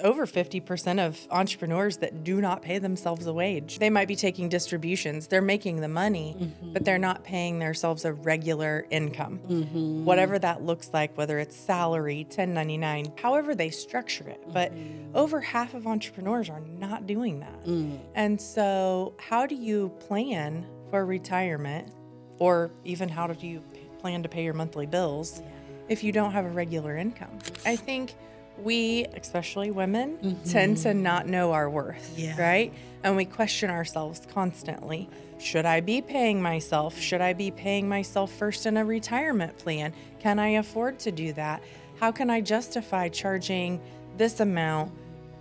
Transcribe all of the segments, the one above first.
Over 50% of entrepreneurs that do not pay themselves a wage. They might be taking distributions. They're making the money, but they're not paying themselves a regular income. Whatever that looks like, whether it's salary, 1099, however they structure it. But over half of entrepreneurs are not doing that. And so how do you plan for retirement, or even how do you plan to pay your monthly bills if you don't have a regular income? I think we, especially women, tend to not know our worth, right? And we question ourselves constantly. Should I be paying myself? Should I be paying myself first in a retirement plan? Can I afford to do that? How can I justify charging this amount?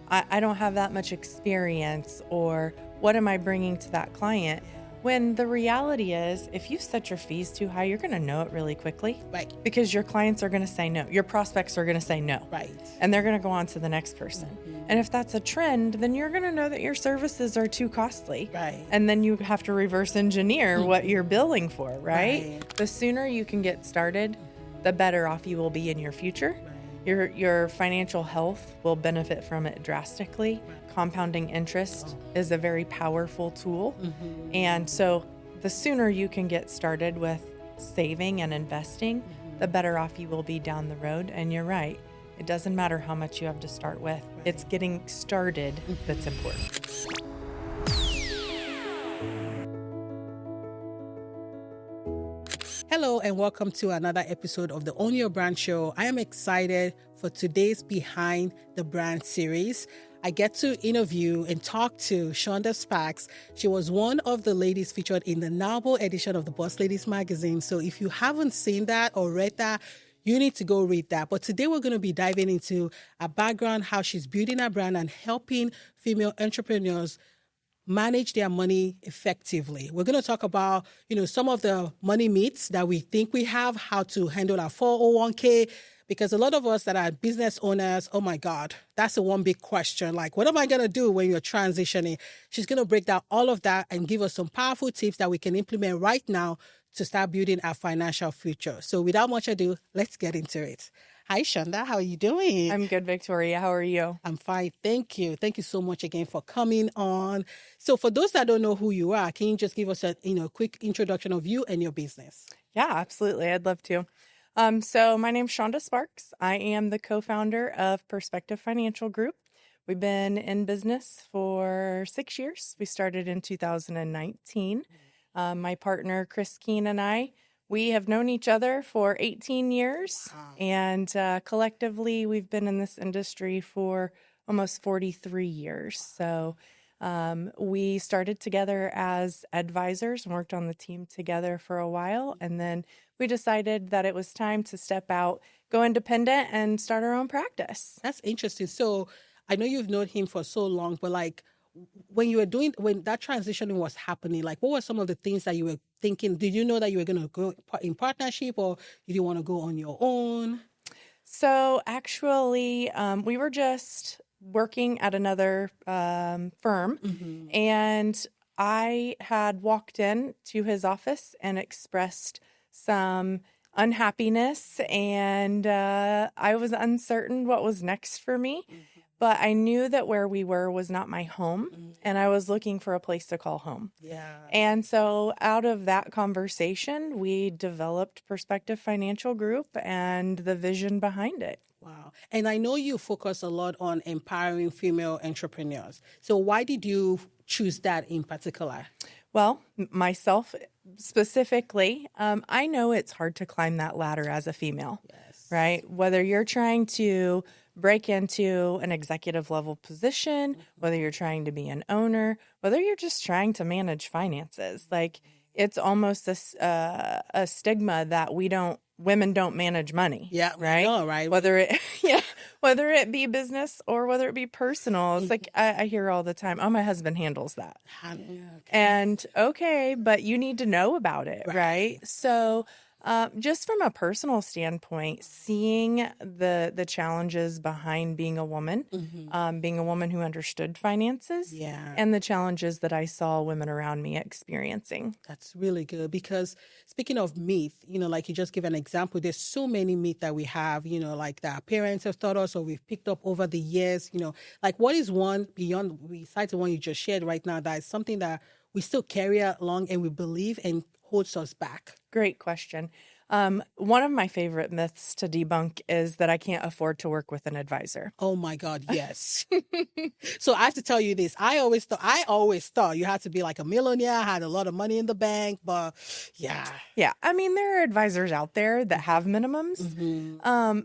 I don't have that much experience, or what am I bringing to that client? When the reality is, if you set your fees too high, you're going to know it really quickly. Right. Because your clients are going to say no. Your prospects are going to say no. Right. And they're going to go on to the next person. And if that's a trend, then you're going to know that your services are too costly. Right. And then you have to reverse engineer what you're billing for, right? The sooner you can get started, the better off you will be in your future. Your financial health will benefit from it drastically. Compounding interest is a very powerful tool. And so the sooner you can get started with saving and investing, the better off you will be down the road. And you're right. It doesn't matter how much you have to start with. It's getting started that's important. Hello and welcome to another episode of the Own Your Brand Show. I am excited for today's Behind the Brand series. I get to interview and talk to Shawnda Sparks. She was one of the ladies featured in the Novel edition of the Boss Ladies magazine. So if you haven't seen that or read that, you need to go read that. But today we're going to be diving into her background, how she's building her brand and helping female entrepreneurs manage their money effectively. We're going to talk about, some of the money myths that we think we have, how to handle our 401k, because a lot of us that are business owners, oh my God, that's the one big question. Like, what am I going to do when you're transitioning? She's going to break down all of that and give us some powerful tips that we can implement right now to start building our financial future. So without much ado, let's get into it. Hi, Shawnda. How are you doing? I'm good, Victoria. How are you? I'm fine. Thank you. Thank you so much again for coming on. So for those that don't know who you are, can you just give us a quick introduction of you and your business? Yeah, absolutely. I'd love to. So my name's Shawnda Sparks. I am the co-founder of Perspective Financial Group. We've been in business for 6 years. We started in 2019. My partner, Chris Keene, and I, we have known each other for 18 years, and collectively we've been in this industry for almost 43 years. So we started together as advisors and worked on the team together for a while, and then we decided that it was time to step out, go independent, and start our own practice. That's interesting. So I know you've known him for so long, but when that transition was happening, what were some of the things that you were thinking? Did you know that you were going to go in partnership, or did you want to go on your own? So actually, we were just working at another firm, and I had walked in to his office and expressed some unhappiness, and I was uncertain what was next for me. But I knew that where we were was not my home, and I was looking for a place to call home. Yeah. And so out of that conversation, we developed Perspective Financial Group and the vision behind it. Wow. And I know you focus a lot on empowering female entrepreneurs. So why did you choose that in particular? Well, myself specifically, I know it's hard to climb that ladder as a female, right? Whether you're trying to break into an executive level position, whether you're trying to be an owner, whether you're just trying to manage finances, it's almost a stigma that women don't manage money. Yeah, right. I know, right? Whether it be business or whether it be personal, it's I hear all the time, "Oh, my husband handles that," Okay. and but you need to know about it, right? So Just from a personal standpoint, seeing the challenges behind being a woman, being a woman who understood finances, Yeah. and the challenges that I saw women around me experiencing. That's really good because speaking of myth, like you just give an example, there's so many myths that we have, like that our parents have taught us or we've picked up over the years, like what is one beyond, besides the one you just shared right now, that is something that we still carry along and we believe and holds us back? Great question. One of my favorite myths to debunk is that I can't afford to work with an advisor. Oh my God, yes. So I have to tell you this. I always thought you had to be like a millionaire, had a lot of money in the bank, but yeah. Yeah. I mean, there are advisors out there that have minimums,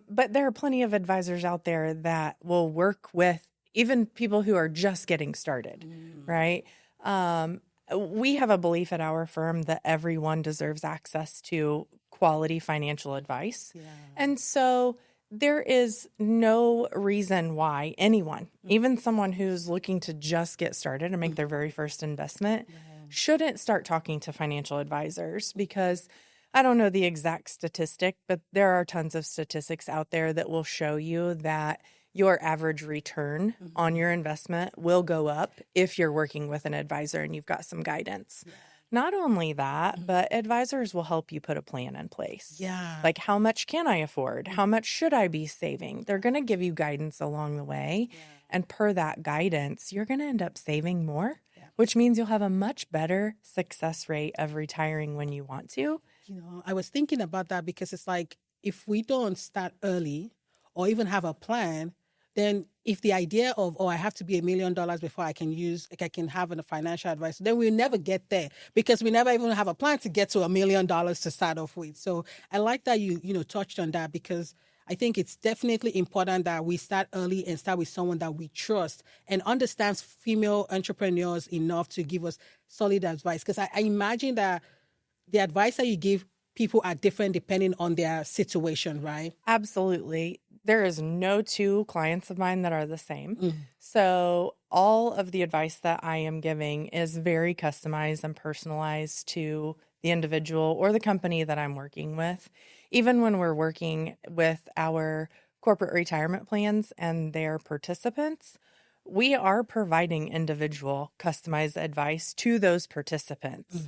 but there are plenty of advisors out there that will work with even people who are just getting started, right? We have a belief at our firm that everyone deserves access to quality financial advice. Yeah. And so there is no reason why anyone, even someone who's looking to just get started and make their very first investment, shouldn't start talking to financial advisors, because I don't know the exact statistic, but there are tons of statistics out there that will show you that your average return on your investment will go up if you're working with an advisor and you've got some guidance. Yeah. Not only that, but advisors will help you put a plan in place. Yeah. Like, how much can I afford? How much should I be saving? They're going to give you guidance along the way. Yeah. And per that guidance, you're going to end up saving more, which means you'll have a much better success rate of retiring when you want to. I was thinking about that because it's like, if we don't start early or even have a plan, then if the idea of, I have to be $1 million before I can have a financial advisor, then we'll never get there because we never even have a plan to get to $1 million to start off with. So I like that you touched on that, because I think it's definitely important that we start early and start with someone that we trust and understands female entrepreneurs enough to give us solid advice. Because I imagine that the advice that you give people are different depending on their situation, right? Absolutely. There is no two clients of mine that are the same. So all of the advice that I am giving is very customized and personalized to the individual or the company that I'm working with. Even when we're working with our corporate retirement plans and their participants, we are providing individual customized advice to those participants.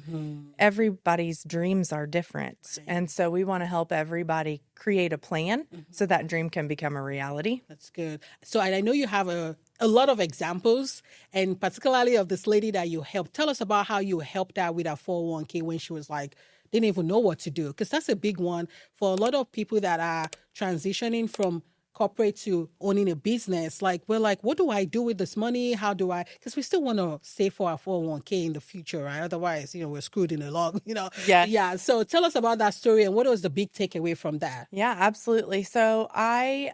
Everybody's dreams are different. Right. And so we want to help everybody create a plan so that dream can become a reality. That's good. So I know you have a lot of examples, and particularly of this lady that you helped. Tell us about how you helped her with her 401k when she was like, didn't even know what to do. Because that's a big one for a lot of people that are transitioning from corporate to owning a business. Like, we're like, what do I do with this money? How do I, because we still want to save for our 401k in the future, right? Otherwise, we're screwed in the long, Yes. Yeah. So tell us about that story and what was the big takeaway from that? Yeah, absolutely. So I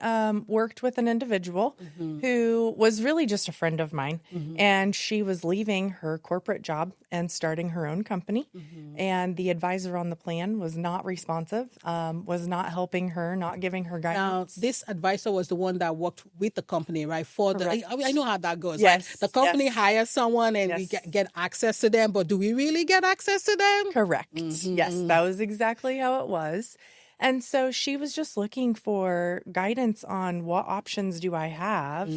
worked with an individual who was really just a friend of mine, and she was leaving her corporate job and starting her own company. And the advisor on the plan was not responsive, was not helping her, not giving her guidance. Now, this advisor was the one that worked with the company, right? I know how that goes. Yes. Like, the company hires someone and we get access to them, but do we really get access to them? Correct. Yes, that was exactly how it was. And so she was just looking for guidance on what options do I have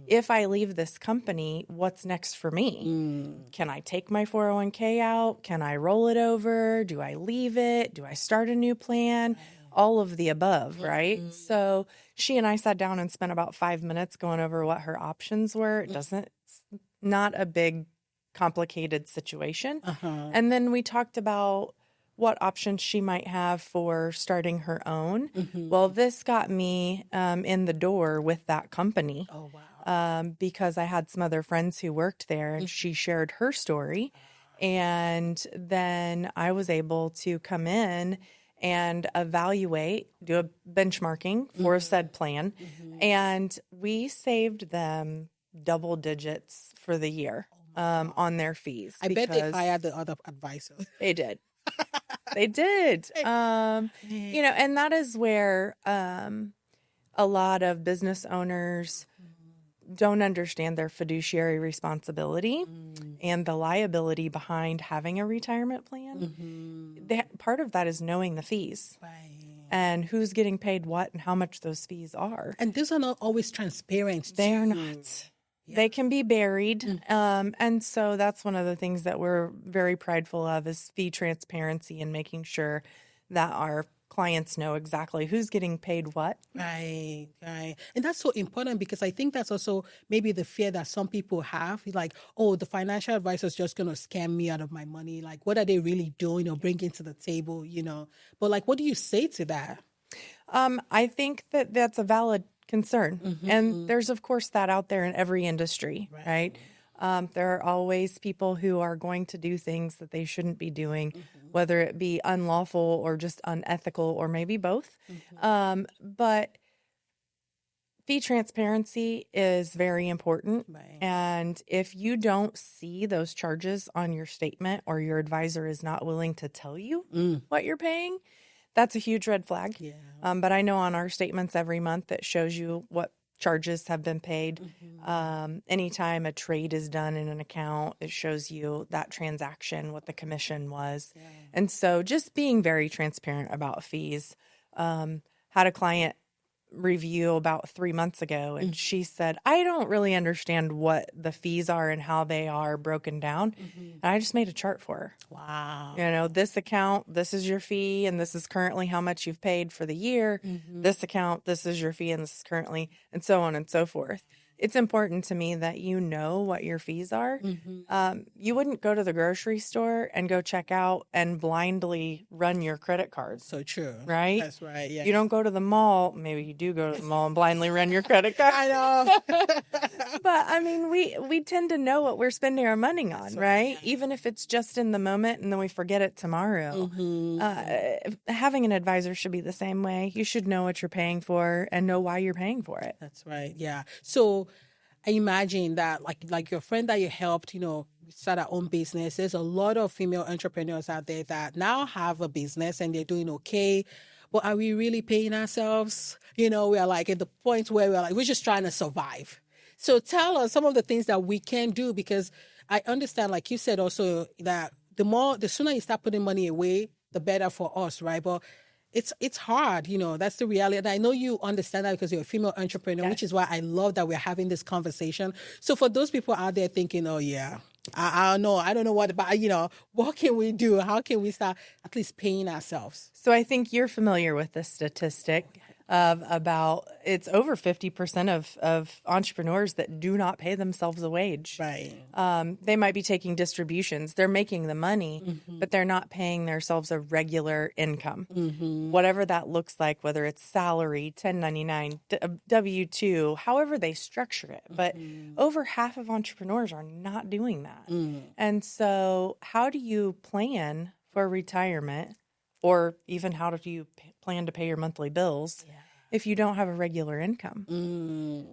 if I leave this company, what's next for me? Can I take my 401k out? Can I roll it over? Do I leave it? Do I start a new plan? All of the above, right? So she and I sat down and spent about 5 minutes going over what her options were. It's not a big, complicated situation. And then we talked about what options she might have for starting her own. Well, this got me in the door with that company. Oh, wow. Because I had some other friends who worked there, and she shared her story. And then I was able to come in and evaluate, do a benchmarking for said plan. And we saved them double digits for the year on their fees. I bet they fired the other advisor. They did. They did. And that is where a lot of business owners don't understand their fiduciary responsibility and the liability behind having a retirement plan. part of that is knowing the fees and who's getting paid what and how much those fees are. And these are not always transparent. They are not. Yeah. They can be buried. And so that's one of the things that we're very prideful of is fee transparency and making sure that our clients know exactly who's getting paid what. Right. And that's so important because I think that's also maybe the fear that some people have, like, oh, the financial advisor is just going to scam me out of my money. Like, what are they really doing or bringing to the table, But like, what do you say to that? I think that that's a valid concern. And there's, of course, that out there in every industry, right? There are always people who are going to do things that they shouldn't be doing, whether it be unlawful or just unethical or maybe both. But fee transparency is very important. And if you don't see those charges on your statement or your advisor is not willing to tell you what you're paying, that's a huge red flag. But I know on our statements every month it shows you what charges have been paid. Anytime a trade is done in an account, it shows you that transaction, what the commission was. And so just being very transparent about fees. Had a client review about 3 months ago, and she said, I don't really understand what the fees are and how they are broken down. And I just made a chart for her. Wow. This account, this is your fee, and this is currently how much you've paid for the year. This account, this is your fee, and this is currently, and so on and so forth. It's important to me that you know what your fees are. You wouldn't go to the grocery store and go check out and blindly run your credit cards. So true. Right? That's right. Yeah. You don't go to the mall. Maybe you do go to the mall and blindly run your credit card. I know. But I mean, we tend to know what we're spending our money on, right? Even if it's just in the moment and then we forget it tomorrow. Having an advisor should be the same way. You should know what you're paying for and know why you're paying for it. That's right. Yeah. So I imagine that like your friend that you helped, start our own business. There's a lot of female entrepreneurs out there that now have a business and they're doing okay. But are we really paying ourselves? We are like at the point where we're just trying to survive. So tell us some of the things that we can do, because I understand, like you said also, that the sooner you start putting money away, the better for us, right? But it's hard, that's the reality. And I know you understand that because you're a female entrepreneur, which is why I love that we're having this conversation. So for those people out there thinking, oh yeah, I don't know what about, what can we do? How can we start at least paying ourselves? So I think you're familiar with this statistic of about, it's over 50% of entrepreneurs that do not pay themselves a wage. Right. They might be taking distributions. They're making the money, but they're not paying themselves a regular income. Whatever that looks like, whether it's salary, 1099, W-2, however they structure it. But over half of entrepreneurs are not doing that. And so how do you plan for retirement, or even how do you plan to pay your monthly bills if you don't have a regular income,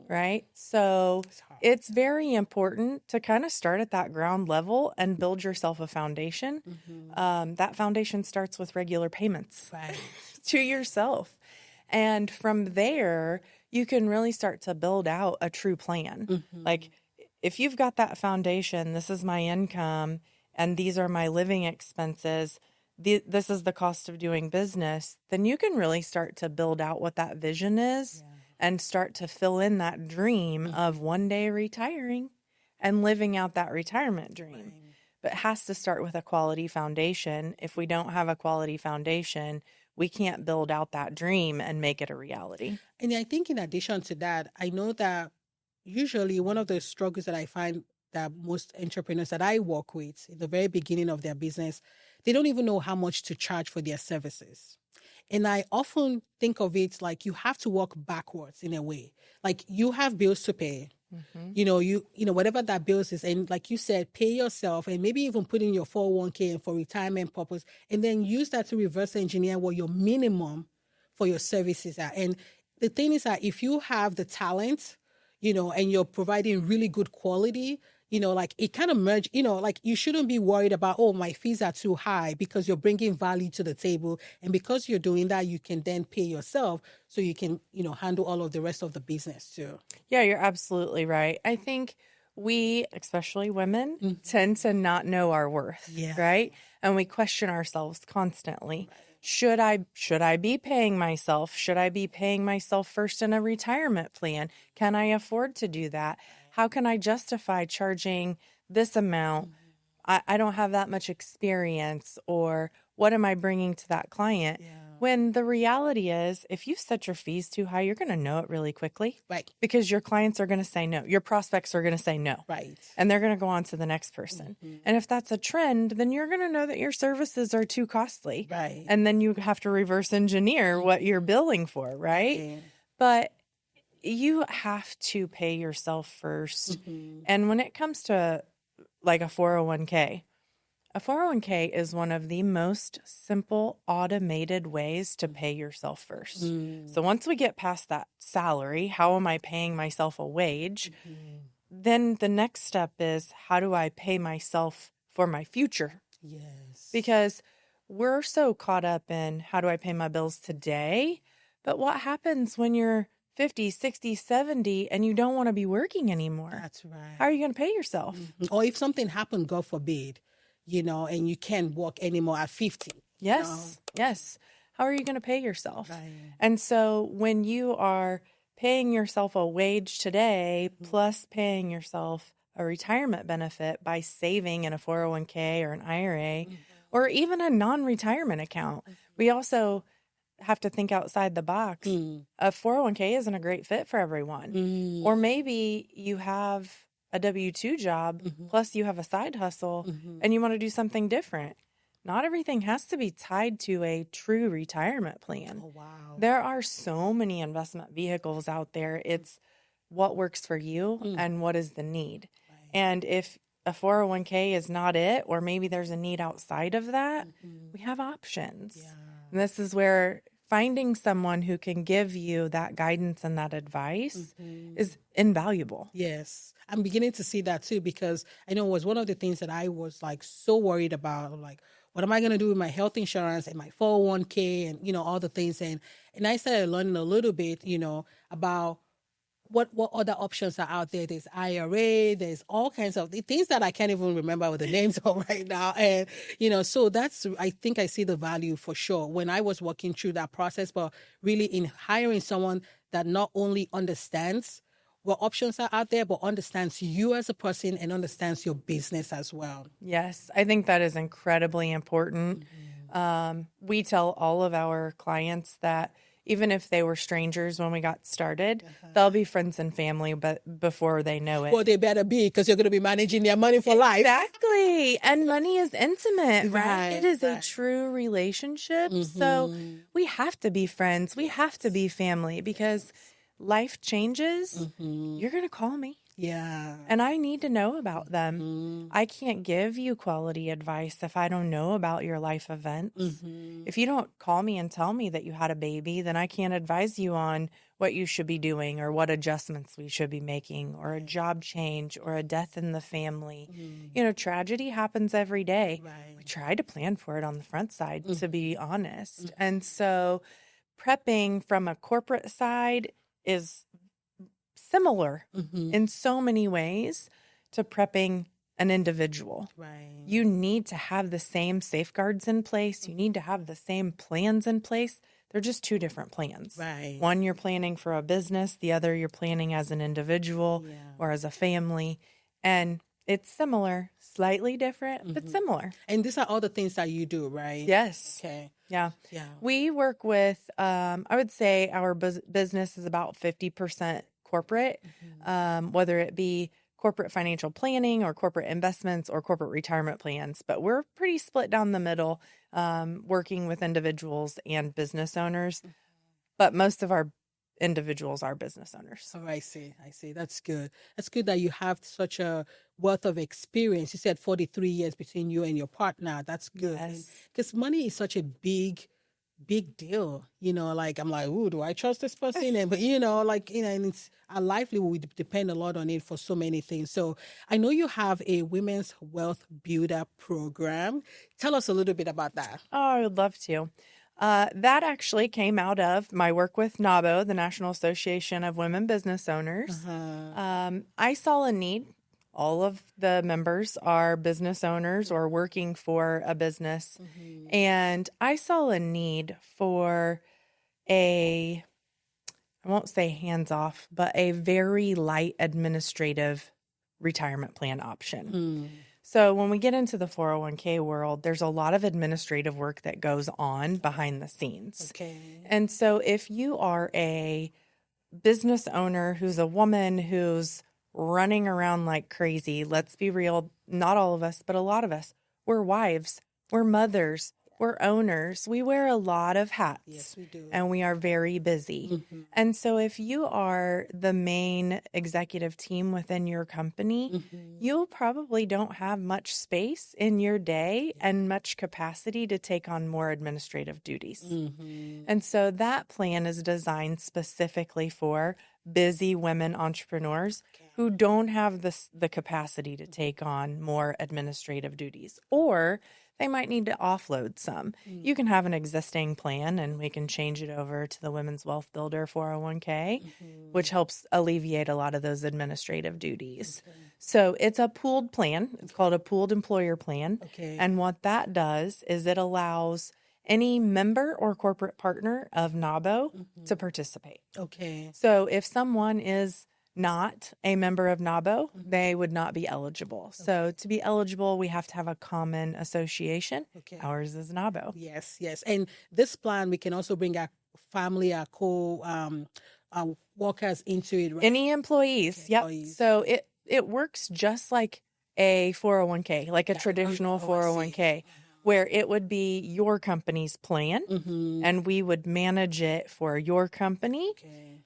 right? So it's very important to kind of start at that ground level and build yourself a foundation. That foundation starts with regular payments to yourself. And from there, you can really start to build out a true plan. Like if you've got that foundation, this is my income and these are my living expenses, this is the cost of doing business, then you can really start to build out what that vision is and start to fill in that dream of one day retiring and living out that retirement dream. But it has to start with a quality foundation. If we don't have a quality foundation, we can't build out that dream and make it a reality. And I think in addition to that, I know that usually one of the struggles that I find that most entrepreneurs that I work with in the very beginning of their business, they don't even know how much to charge for their services. And I often think of it like you have to work backwards in a way. Like you have bills to pay. Whatever that bills is. And like you said, pay yourself and maybe even put in your 401k and for retirement purpose, and then use that to reverse engineer what your minimum for your services are. And the thing is that if you have the talent, and you're providing really good quality, like it kind of merge, like you shouldn't be worried about, oh, my fees are too high, because you're bringing value to the table. And because you're doing that, you can then pay yourself so you can, handle all of the rest of the business too. Yeah, you're absolutely right. I think we, especially women, tend to not know our worth, right? And we question ourselves constantly. Should I be paying myself? Should I be paying myself first in a retirement plan? Can I afford to do that? How can I justify charging this amount? I don't have that much experience, or what am I bringing to that client? When the reality is, if you set your fees too high, you're going to know it really quickly. Right. Because your clients are going to say no. Your prospects are going to say no. Right. And they're going to go on to the next person. And if that's a trend, then you're going to know that your services are too costly. Right. And then you have to reverse engineer what you're billing for, right? But you have to pay yourself first. And when it comes to like a 401k, a 401k is one of the most simple automated ways to pay yourself first. So once we get past that salary, how am I paying myself a wage? Then the next step is, how do I pay myself for my future? Yes. Because we're so caught up in how do I pay my bills today? But what happens when you're 50, 60, 70 and you don't want to be working anymore? That's right. How are you going to pay yourself? Or if something happened, God forbid, and you can't work anymore at 50. Yes. Yes. How are you going to pay yourself? Right. And so when you are paying yourself a wage today, plus paying yourself a retirement benefit by saving in a 401k or an IRA, or even a non-retirement account, we also have to think outside the box. A 401k isn't a great fit for everyone. Or maybe you have a W-2 job, plus you have a side hustle, and you want to do something different. Not everything has to be tied to a true retirement plan. Oh, wow. There are so many investment vehicles out there. It's what works for you and what is the need. Right. And if a 401k is not it, or maybe there's a need outside of that, we have options. Yeah. And this is where finding someone who can give you that guidance and that advice is invaluable. Yes. I'm beginning to see that too, because I know it was one of the things that I was like so worried about, like, what am I going to do with my health insurance and my 401k and, all the things. And I started learning a little bit, about what other options are out there. There's IRA, there's all kinds of things that I can't even remember what the names are right now. And, so I think I see the value for sure when I was working through that process, but really in hiring someone that not only understands what options are out there, but understands you as a person and understands your business as well. Yes, I think that is incredibly important. We tell all of our clients that even if they were strangers when we got started, they'll be friends and family, but before they know it. Well, they better be, because you're going to be managing their money for life. Exactly. And money is intimate, right? It is a true relationship. So we have to be friends. We have to be family, because life changes. You're going to call me. Yeah. And I need to know about them. I can't give you quality advice if I don't know about your life events. If you don't call me and tell me that you had a baby, then I can't advise you on what you should be doing or what adjustments we should be making, or a job change or a death in the family. Tragedy happens every day. Right. We try to plan for it on the front side, to be honest. And so prepping from a corporate side is similar in so many ways to prepping an individual. Right. You need to have the same safeguards in place. You need to have the same plans in place. They're just two different plans. Right. One, you're planning for a business. The other, you're planning as an individual or as a family. And it's similar, slightly different, but similar. And these are all the things that you do, right? Yes. Okay. Yeah. Yeah. We work with, I would say our business is about 50% corporate, whether it be corporate financial planning or corporate investments or corporate retirement plans. But we're pretty split down the middle, working with individuals and business owners. But most of our individuals are business owners. Oh, I see. That's good. That's good that you have such a wealth of experience. You said 43 years between you and your partner. That's good. Yes. Because money is such a big deal. Like, I'm like, ooh, do I trust this person? And, but, and it's our livelihood, we depend a lot on it for so many things. So I know you have a women's wealth builder program. Tell us a little bit about that. Oh, I would love to. That actually came out of my work with NABO, the National Association of Women Business Owners. I saw a need All of the members are business owners or working for a business. And I saw a need for I won't say hands off, but a very light administrative retirement plan option. So when we get into the 401k world, there's a lot of administrative work that goes on behind the scenes. Okay. And so if you are a business owner who's a woman who's running around like crazy, let's be real, not all of us, but a lot of us, we're wives, we're mothers, we're owners. We wear a lot of hats. Yes, we do. And we are very busy. And so if you are the main executive team within your company, you probably don't have much space in your day and much capacity to take on more administrative duties. And so that plan is designed specifically for busy women entrepreneurs who don't have the capacity to take on more administrative duties, or they might need to offload some. You can have an existing plan and we can change it over to the Women's Wealth Builder 401k, which helps alleviate a lot of those administrative duties. So it's a pooled plan. It's called a pooled employer plan. And what that does is it allows any member or corporate partner of NABO to participate. So if someone is not a member of NABO, they would not be eligible. So to be eligible, we have to have a common association. Ours is NABO. Yes, yes. And this plan, we can also bring our family, our workers into it, right? Any employees. Yep. So it works just like a 401k, like a traditional 401k. Where it would be your company's plan, and we would manage it for your company.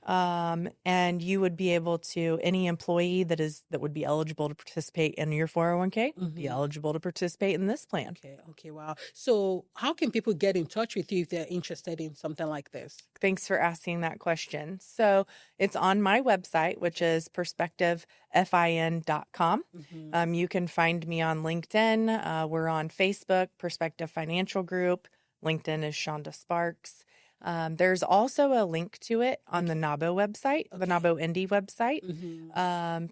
And you would be able to, any employee that would be eligible to participate in your 401k, be eligible to participate in this plan. Okay, wow. So how can people get in touch with you if they're interested in something like this? Thanks for asking that question. So it's on my website, which is perspectivefin.com. You can find me on LinkedIn. We're on Facebook, Perspective Financial Group. LinkedIn is Shawnda Sparks. There's also a link to it on the NABO website, the NABO Indy website.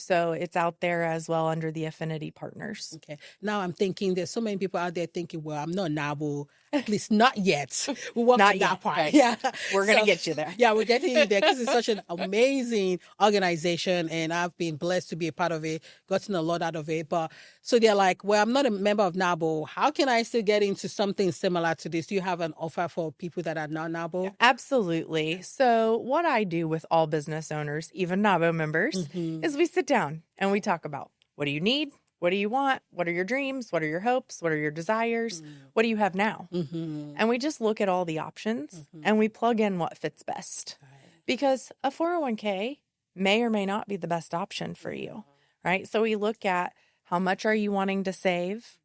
So it's out there as well under the Affinity Partners. Now I'm thinking there's so many people out there thinking, well, I'm not NABO, at least not yet. We work on that part. Right. Yeah. We're going to get you there. Yeah, we're getting you there because it's such an amazing organization and I've been blessed to be a part of it, gotten a lot out of it. But so they're like, well, I'm not a member of NABO. How can I still get into something similar to this? Do you have an offer for people that are not NABO? Absolutely. So what I do with all business owners, even NABO members, is we sit down and we talk about what do you need? What do you want? What are your dreams? What are your hopes? What are your desires? What do you have now? And we just look at all the options and we plug in what fits best. Because a 401k may or may not be the best option for you, right? So we look at how much are you wanting to save?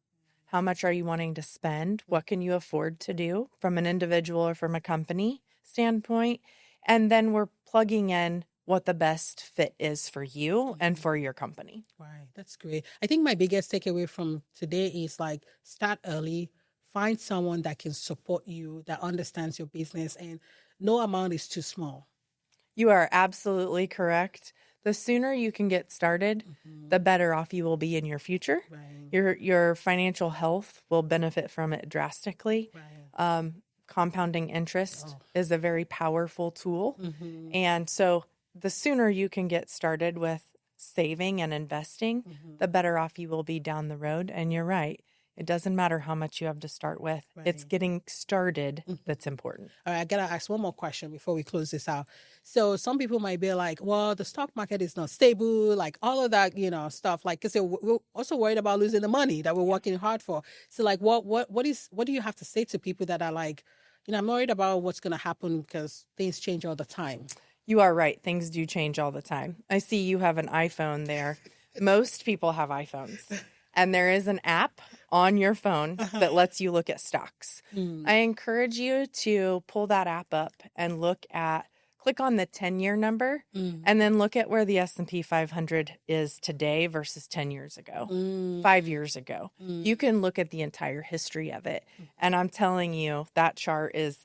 How much are you wanting to spend? What can you afford to do from an individual or from a company standpoint? And then we're plugging in what the best fit is for you and for your company. Right. That's great. I think my biggest takeaway from today is like start early, find someone that can support you, that understands your business, and no amount is too small. You are absolutely correct. The sooner you can get started, the better off you will be in your future. Your financial health will benefit from it drastically. Compounding interest is a very powerful tool. And so the sooner you can get started with saving and investing, the better off you will be down the road. And you're right. It doesn't matter how much you have to start with. It's getting started that's important. All right, I got to ask one more question before we close this out. So some people might be like, well, the stock market is not stable, like all of that, stuff. Like, because we're also worried about losing the money that we're working hard for. So like, what do you have to say to people that are like, I'm worried about what's going to happen because things change all the time? You are right. Things do change all the time. I see you have an iPhone there. Most people have iPhones. And there is an app on your phone that lets you look at stocks. I encourage you to pull that app up and click on the 10-year number, and then look at where the S&P 500 is today versus 10 years ago, 5 years ago. You can look at the entire history of it. And I'm telling you, that chart is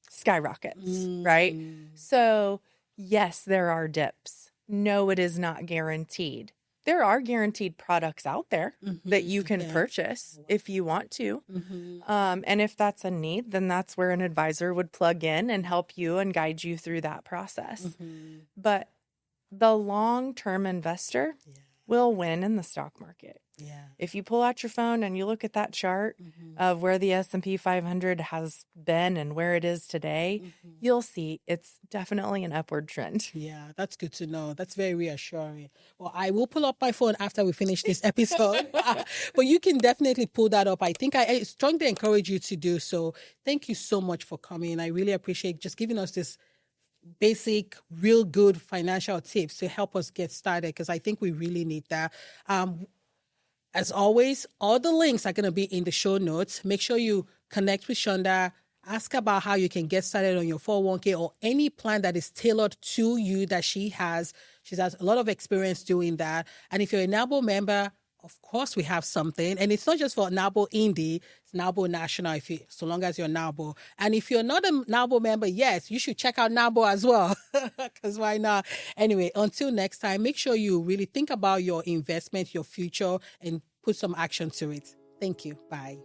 skyrockets, right? So yes, there are dips. No, it is not guaranteed. there are guaranteed products out there that you can Yeah. purchase if you want to. Mm-hmm. And if that's a need, then that's where an advisor would plug in and help you and guide you through that process. Mm-hmm. But the long-term investor will win in the stock market. Yeah. If you pull out your phone and you look at that chart of where the S&P 500 has been and where it is today, you'll see it's definitely an upward trend. Yeah, that's good to know. That's very reassuring. Well, I will pull up my phone after we finish this episode, but you can definitely pull that up. I think I strongly encourage you to do so. Thank you so much for coming. I really appreciate just giving us this basic, real good financial tips to help us get started, because I think we really need that. As always, all the links are going to be in the show notes. Make sure you connect with Shawnda. Ask about how you can get started on your 401k or any plan that is tailored to you that she has. She has a lot of experience doing that. And if you're a NABO member, of course we have something. And it's not just for NABO Indie, it's NABO National, so long as you're NABO. And if you're not a NABO member, yes, you should check out NABO as well, because why not? Anyway, until next time, make sure you really think about your investment, your future, and put some action to it. Thank you. Bye.